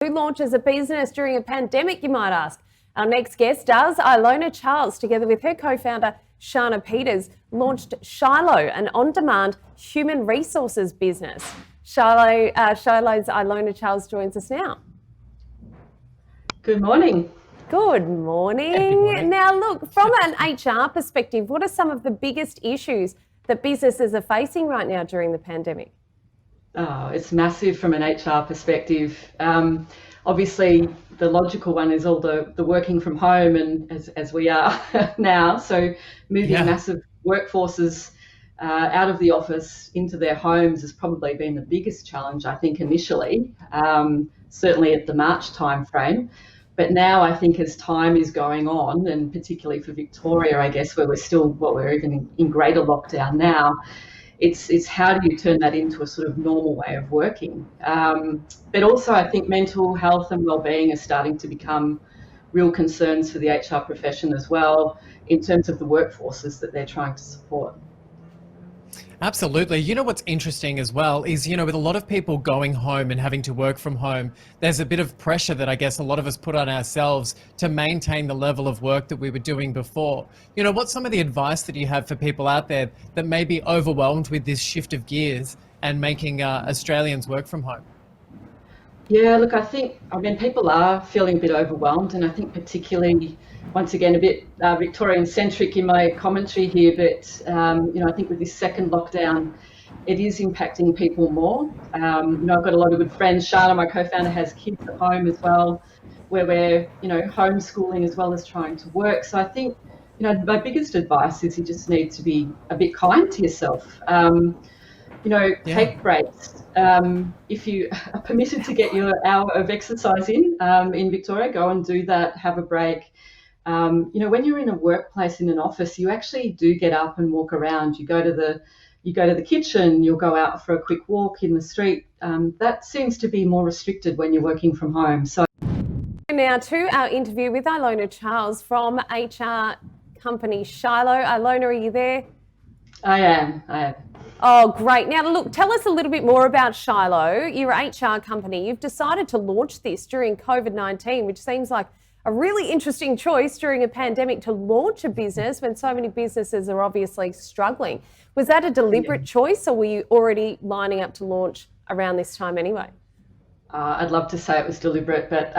Who launches a business during a pandemic, you might ask? Our next guest does. Ilona Charles, together with her co-founder Sharna Peters, launched Shilo, an on-demand human resources business. Shilo's Ilona Charles joins us now. Good morning. Good morning. Good morning. Now, look, from an HR perspective, what are some of the biggest issues that businesses are facing right now during the pandemic? Oh, it's massive from an HR perspective. Obviously, the logical one is all the working from home, and as we are now, so moving massive workforces out of the office into their homes has probably been the biggest challenge, I think, initially, certainly at the March timeframe. But now I think as time is going on, and particularly for Victoria, I guess, where we're even in greater lockdown now, it's how do you turn that into a sort of normal way of working? But also I think mental health and wellbeing are starting to become real concerns for the HR profession as well, in terms of the workforces that they're trying to support. Absolutely. You know what's interesting as well is, with a lot of people going home and having to work from home, there's a bit of pressure that I guess a lot of us put on ourselves to maintain the level of work that we were doing before. What's some of the advice that you have for people out there that may be overwhelmed with this shift of gears and making Australians work from home? Yeah, look, people are feeling a bit overwhelmed, and I think particularly, once again, a bit Victorian-centric in my commentary here, but, I think with this second lockdown, it is impacting people more. I've got a lot of good friends. Sharna, my co-founder, has kids at home as well, where we're, homeschooling as well as trying to work. So I think, my biggest advice is you just need to be a bit kind to yourself. Take breaks. If you are permitted to get your hour of exercise in Victoria, go and do that, have a break. When you're in a workplace, in an office, you actually do get up and walk around. You go to the kitchen, you'll go out for a quick walk in the street. That seems to be more restricted when you're working from home. So now to our interview with Ilona Charles from HR company Shilo. Ilona, are you there? I am. Oh, great. Now, look, tell us a little bit more about Shilo. You're an HR company. You've decided to launch this during COVID-19, which seems like a really interesting choice during a pandemic to launch a business when so many businesses are obviously struggling. Was that a deliberate choice, or were you already lining up to launch around this time anyway? I'd love to say it was deliberate, but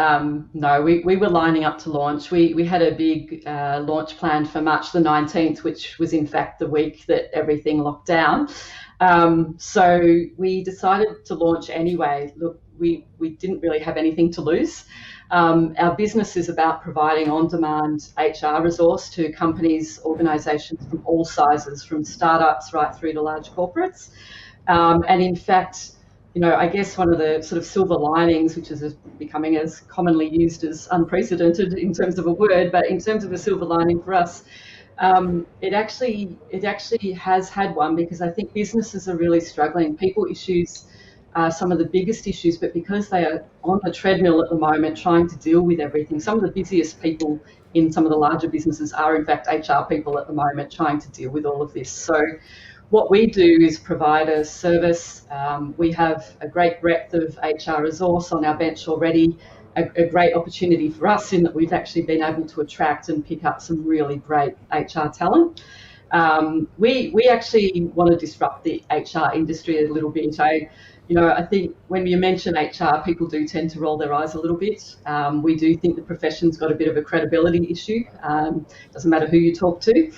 no, we were lining up to launch. We had a big launch planned for March the 19th, which was in fact the week that everything locked down. So we decided to launch anyway. Look, we didn't really have anything to lose. Our business is about providing on-demand HR resource to companies, organisations from all sizes, from startups right through to large corporates. And in fact, I guess one of the sort of silver linings, which is becoming as commonly used as unprecedented in terms of a word, but in terms of a silver lining for us, it actually has had one, because I think businesses are really struggling. People issues are some of the biggest issues, but because they are on the treadmill at the moment trying to deal with everything, some of the busiest people in some of the larger businesses are in fact HR people at the moment trying to deal with all of this. So what we do is provide a service. We have a great breadth of HR resource on our bench already, a great opportunity for us in that we've actually been able to attract and pick up some really great HR talent. We actually want to disrupt the HR industry a little bit. I think when you mention HR, people do tend to roll their eyes a little bit. We do think the profession's got a bit of a credibility issue. Doesn't matter who you talk to.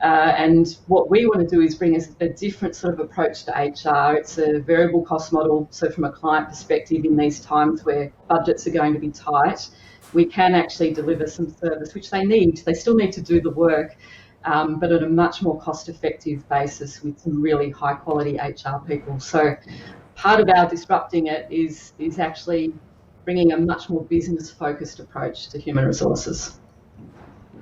And what we want to do is bring a different sort of approach to HR. It's a variable cost model. So from a client perspective, in these times where budgets are going to be tight, we can actually deliver some service, which they need. They still need to do the work, but at a much more cost-effective basis with some really high-quality HR people. So part of our disrupting it is actually bringing a much more business-focused approach to human resources.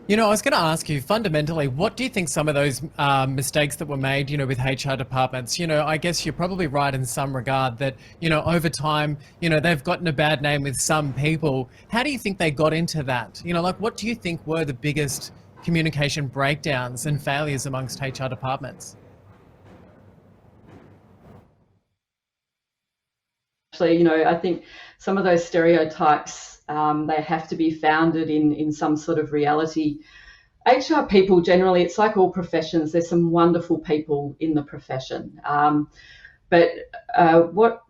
I was going to ask you, fundamentally, what do you think some of those mistakes that were made, with HR departments? I guess you're probably right in some regard that, over time, they've gotten a bad name with some people. How do you think they got into that? What do you think were the biggest communication breakdowns and failures amongst HR departments? actually. I think some of those stereotypes, they have to be founded in some sort of reality. HR people generally, it's like all professions, there's some wonderful people in the profession. But what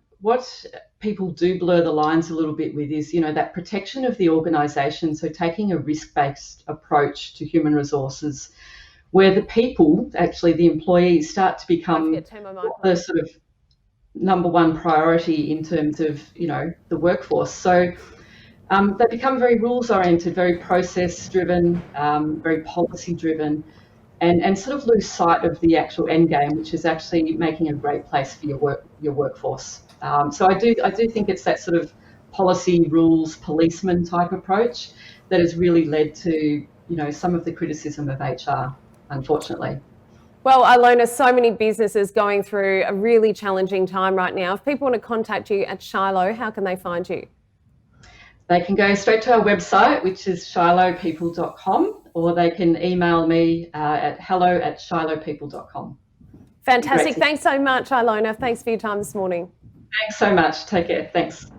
people do blur the lines a little bit with is, that protection of the organisation. So taking a risk-based approach to human resources, where the people, actually the employees, start to become the sort of number one priority in terms of, the workforce. So they become very rules-oriented, very process-driven, very policy-driven, and sort of lose sight of the actual end game, which is actually making a great place for your workforce. So I do think it's that sort of policy, rules, policeman type approach that has really led to, some of the criticism of HR, unfortunately. Well, Ilona, so many businesses going through a really challenging time right now. If people want to contact you at Shilo, how can they find you? They can go straight to our website, which is shilopeople.com, or they can email me at hello@shilopeople.com. Fantastic. Thanks so much, Ilona. Thanks for your time this morning. Thanks so much. Take care. Thanks.